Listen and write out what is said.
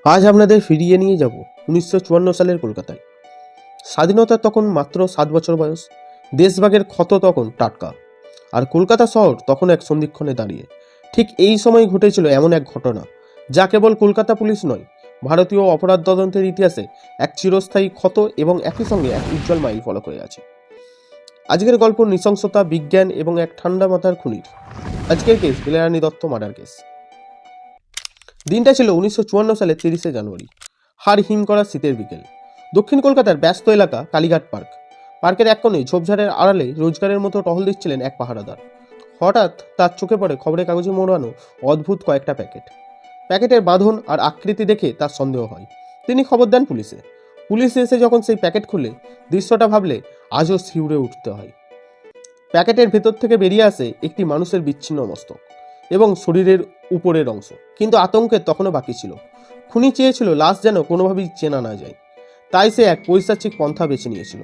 আজ আপনাদের ফিরিয়ে নিয়ে যাব 1954 সালের কলকাতায়। স্বাধীনতার তখন মাত্র 7 বছর বয়স, দেশভাগের ক্ষত তখন টাটকা, আর কলকাতা শহর তখন এক সন্ধিক্ষণে দাঁড়িয়ে। ঠিক এই সময় ঘটেছিল এমন এক ঘটনা যা কেবল কলকাতা পুলিশ নয়, ভারতীয় অপরাধ তদন্তের ইতিহাসে এক চিরস্থায়ী ক্ষত এবং একই সঙ্গে এক উজ্জ্বল মাইল ফলক হয়ে আছে। আজকের গল্প নৃশংসতা, বিজ্ঞান এবং এক ঠান্ডা মাথার খুনির। আজকের কেস ইলারানী দত্ত মার্ডার কেস। দিনটা ছিল 1954 সালের 30শে জানুয়ারি। হাড় হিম করা শীতের বিকেল। দক্ষিণ কলকাতার ব্যস্ত এলাকা কালীঘাট পার্ক। পার্কের এক কোণে ঝোপঝাড়ের আড়ালে রোজগারের মতো টহল দিচ্ছিলেন এক পাহারাদার। হঠাৎ তার চোখে পড়ে খবরের কাগজে মোড়ানো অদ্ভুত কয়েকটা প্যাকেট। প্যাকেটের বাঁধন আর আকৃতি দেখে তার সন্দেহ হয়। তিনি খবর দেন পুলিশে। পুলিশ এসে যখন সেই প্যাকেট খুলে, দৃশ্যটা ভাবলে আজও শিউরে উঠতে হয়। প্যাকেটের ভেতর থেকে বেরিয়ে আসে একটি মানুষের বিচ্ছিন্ন মস্তক এবং শরীরের উপরের অংশ। কিন্তু আতঙ্কের তখনও বাকি ছিল। খুনি চেয়েছিল লাশ যেন কোনোভাবেই চেনা না যায়, তাই সে এক পৈশাচিক পন্থা বেছে নিয়েছিল।